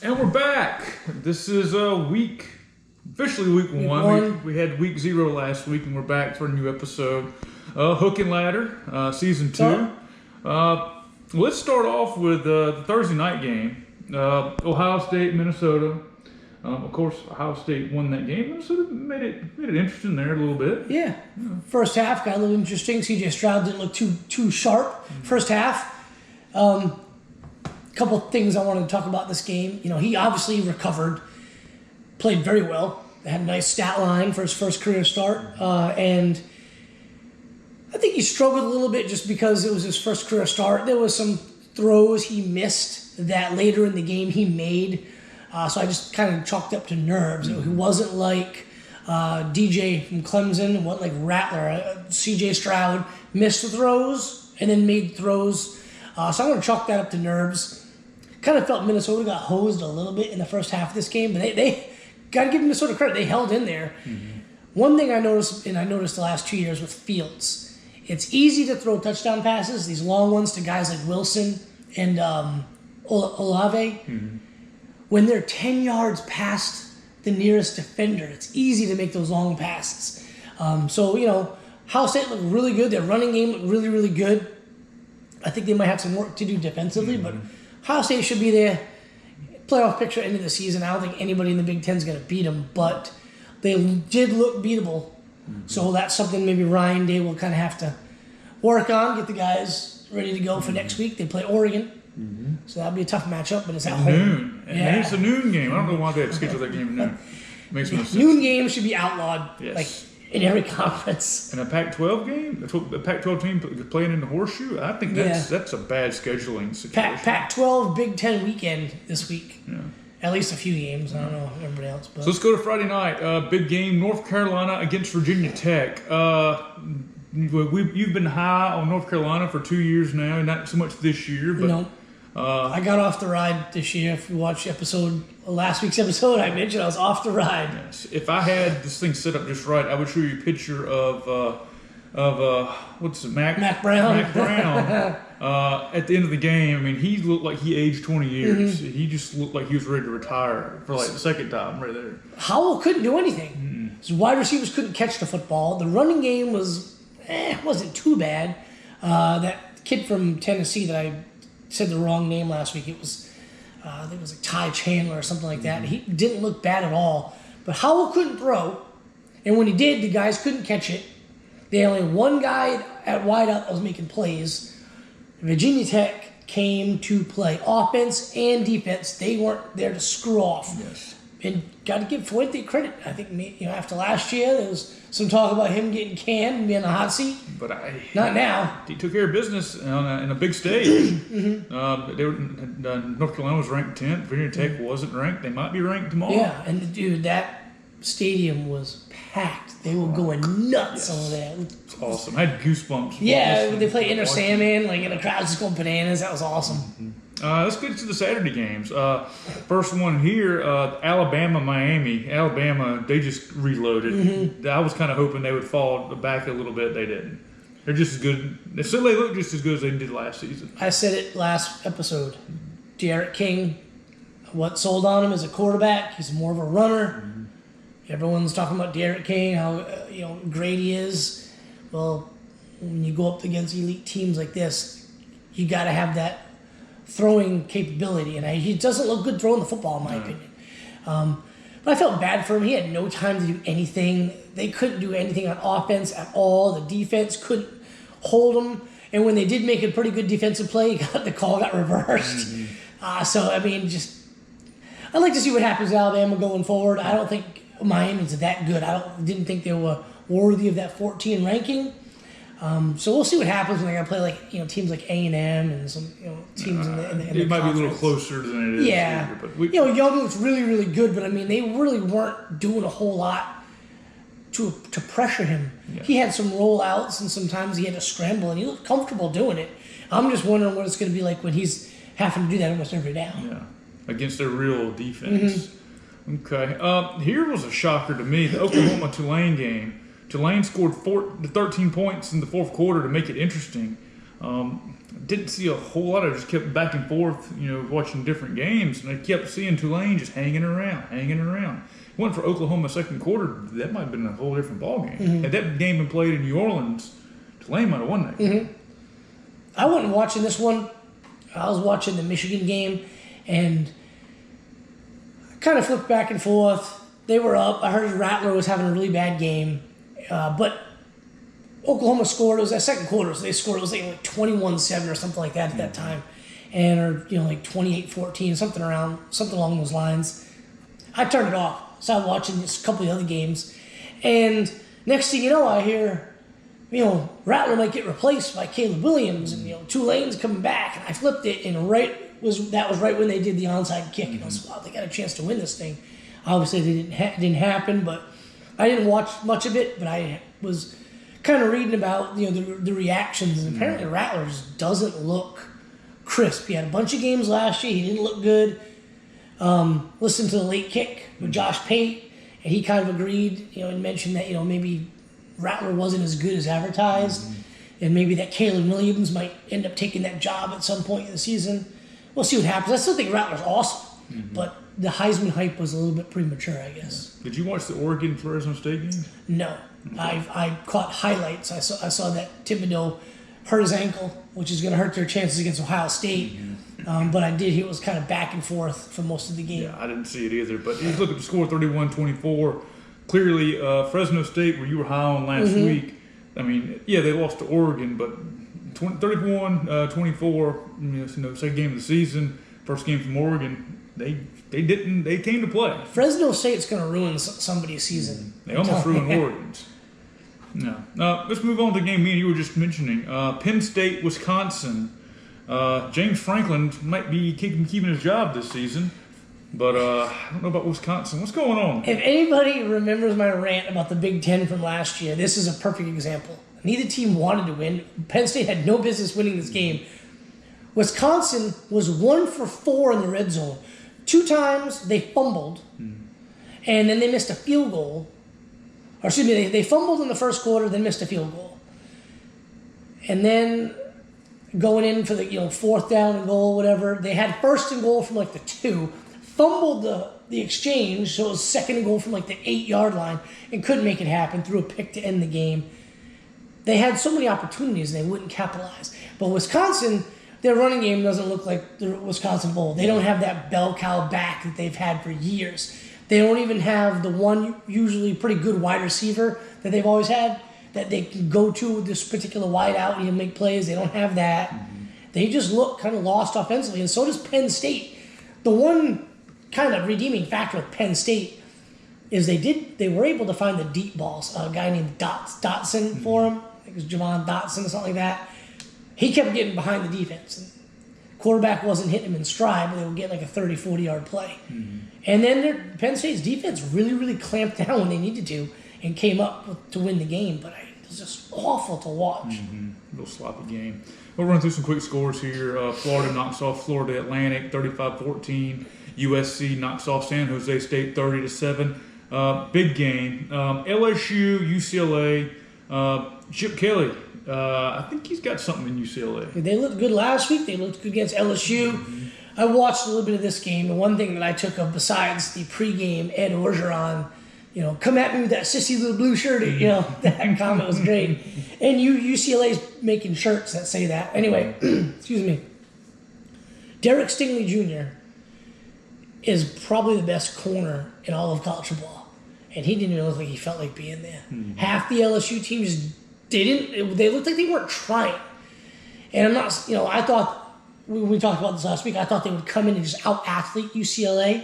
And we're back. This is officially week one. We had week 0 last week, and we're back for a new episode. Hook and Ladder, season 2. Let's start off with the Thursday night game. Ohio State, Minnesota. Of course, Ohio State won that game. Minnesota made it interesting there a little bit. Yeah. First half got a little interesting. C.J. Stroud didn't look too sharp. First half. Couple of things I wanted to talk about this game. You know, he obviously recovered, played very well, had a nice stat line for his first career start, and I think he struggled a little bit just because it was his first career start. There was some throws he missed that later in the game he made, so I just kind of chalked up to nerves. He wasn't like DJ from Clemson, wasn't like Rattler. C.J. Stroud missed the throws and then made throws, so I'm going to chalk that up to nerves. Kind of felt Minnesota got hosed a little bit in the first half of this game, but they got to give Minnesota credit. They held in there. Mm-hmm. One thing I noticed, and I noticed the last 2 years with Fields, it's easy to throw touchdown passes, these long ones to guys like Wilson and Olave. Mm-hmm. When they're 10 yards past the nearest defender, it's easy to make those long passes. So, you know, Ohio State looked really good. Their running game looked really, really good. I think they might have some work to do defensively, but Ohio State should be there. Playoff picture end of the season. I don't think anybody in the Big Ten is going to beat them, but they did look beatable. Mm-hmm. So that's something maybe Ryan Day will kind of have to work on, get the guys ready to go for next week. They play Oregon, so that'll be a tough matchup, but it's at home. Noon. And it's a noon game. I don't know why they had scheduled that game at noon. Makes no sense. Noon games should be outlawed. Yes. Like, in every conference. And a Pac-12 game, a Pac-12 team playing in the horseshoe, I think that's a bad scheduling situation. Pac-12 Big Ten weekend this week. Yeah. At least a few games. I don't know everybody else. But. So let's go to Friday night. Big game, North Carolina against Virginia Tech. You've been high on North Carolina for 2 years now, not so much this year. But no. I got off the ride this year. If you watch last week's episode, I mentioned I was off the ride. Yes. If I had this thing set up just right, I would show you a picture of what's it, Mac Brown. Mac Brown. At the end of the game, I mean, he looked like he aged 20 years. Mm-hmm. He just looked like he was ready to retire for like the second time right there. Howell couldn't do anything. Mm-hmm. His wide receivers couldn't catch the football. The running game wasn't too bad. That kid from Tennessee that I said the wrong name last week. It was, I think it was like Ty Chandler or something like that. He didn't look bad at all. But Howell couldn't throw, and when he did, the guys couldn't catch it. They had only one guy at wideout that was making plays. Virginia Tech came to play offense and defense. They weren't there to screw off. Yes. And got to give Fuente credit. I think after last year, there was some talk about him getting canned and being on the hot seat. But not now. He took care of business in a big stage. North Carolina was ranked 10th. Virginia Tech wasn't ranked. They might be ranked tomorrow. Yeah, and dude, that stadium was packed. They were going nuts over there. It's awesome. I had goosebumps. Yeah, they play Inner Salmon, and the crowd's just going bananas. That was awesome. Mm-hmm. Let's get to the Saturday games. First one here, Alabama-Miami. Alabama, they just reloaded. Mm-hmm. I was kind of hoping they would fall back a little bit. They didn't. They're just as good. They certainly look just as good as they did last season. I said it last episode. Derek King, what sold on him as a quarterback, he's more of a runner. Mm-hmm. Everyone's talking about Derek King, how great he is. Well, when you go up against elite teams like this, you got to have that throwing capability, and he doesn't look good throwing the football, in my opinion. But I felt bad for him. He had no time to do anything. They couldn't do anything on offense at all. The defense couldn't hold him, and when they did make a pretty good defensive play, the call got reversed. Mm-hmm. So, I mean, I'd like to see what happens to Alabama going forward. I don't think Miami's that good. Didn't think they were worthy of that 14 ranking. So we'll see what happens when they got to play teams like A&M and some teams in the it might be a little closer than it is. Yeah, here, but Young looks really, really good, but I mean they really weren't doing a whole lot to pressure him. Yeah. He had some rollouts and sometimes he had to scramble, and he looked comfortable doing it. I'm just wondering what it's going to be like when he's having to do that almost every down. Yeah, against a real defense. Mm-hmm. Okay, here was a shocker to me: the Oklahoma-Tulane game. Tulane scored 13 points in the fourth quarter to make it interesting. Didn't see a whole lot. I just kept back and forth, watching different games, and I kept seeing Tulane just hanging around. Went for Oklahoma second quarter. That might have been a whole different ballgame. Had that game been played in New Orleans, Tulane might have won that game. I wasn't watching this one. I was watching the Michigan game, and I kind of flipped back and forth. They were up. I heard Rattler was having a really bad game, but Oklahoma scored. It was that second quarter, so they scored. It was like 21-7 or something like that at that time, or like 28-14, something along those lines. I turned it off. Started watching just a couple of other games, and next thing you know, I hear, Rattler might get replaced by Caleb Williams, and Tulane's coming back, and I flipped it, and that was right when they did the onside kick, and I was, wow, they got a chance to win this thing. Obviously, it didn't happen, but I didn't watch much of it, but I was kind of reading about the reactions, and apparently Rattler just doesn't look crisp. He had a bunch of games last year. He didn't look good. Listened to the late kick with Josh Pate, and he kind of agreed, and mentioned that maybe Rattler wasn't as good as advertised, and maybe that Caleb Williams might end up taking that job at some point in the season. We'll see what happens. I still think Rattler's awesome, but the Heisman hype was a little bit premature, I guess. Did you watch the Oregon-Fresno State game? No. I caught highlights. I saw that Thibodeau hurt his ankle, which is going to hurt their chances against Ohio State. But I did hear it was kind of back and forth for most of the game. Yeah, I didn't see it either. But you look at the score, 31-24. Clearly, Fresno State, where you were high on last week, I mean, yeah, they lost to Oregon, but 31-24, second game of the season, first game from Oregon, they came to play. Fresno State's going to ruin somebody's season. They almost ruined Oregon's. No. Let's move on to the game me and you were just mentioning. Penn State, Wisconsin. James Franklin might be keeping his job this season, but I don't know about Wisconsin. What's going on? If anybody remembers my rant about the Big Ten from last year, this is a perfect example. Neither team wanted to win. Penn State had no business winning this game. Wisconsin was 1 for 4 in the red zone. 2 times they fumbled, and then they missed a field goal. Or excuse me, they fumbled in the first quarter, then missed a field goal. And then going in for the 4th down and goal, whatever, they had 1st and goal from like the 2, fumbled the exchange, so it was 2nd and goal from like the 8-yard line, and couldn't make it happen, threw a pick to end the game. They had so many opportunities and they wouldn't capitalize. But Wisconsin, their running game doesn't look like the Wisconsin Bowl. They don't have that bell cow back that they've had for years. They don't even have the one usually pretty good wide receiver that they've always had that they can go to with this particular wide out and make plays. They don't have that. They just look kind of lost offensively, and so does Penn State. The one kind of redeeming factor with Penn State is they were able to find the deep balls. A guy named Dotson for him. I think it was Javon Dotson or something like that. He kept getting behind the defense. And quarterback wasn't hitting him in stride, but they would get like a 30, 40-yard play. And then Penn State's defense really, really clamped down when they needed to and came up to win the game. But it was just awful to watch. Real sloppy game. We'll run through some quick scores here. Florida knocks off Florida Atlantic 35-14. USC knocks off San Jose State 30-7. Big game. LSU, UCLA. Chip Kelly. I think he's got something in UCLA. They looked good last week. They looked good against LSU. I watched a little bit of this game. The one thing that I took of besides the pregame Ed Orgeron, come at me with that sissy little blue shirt. That comment was great. And UCLA's making shirts that say that. Anyway, excuse me. Derek Stingley Jr. is probably the best corner in all of college football. And he didn't even look like he felt like being there. Half the LSU team just they looked like they weren't trying. And I'm not, I thought, when we talked about this last week, I thought they would come in and just out-athlete UCLA.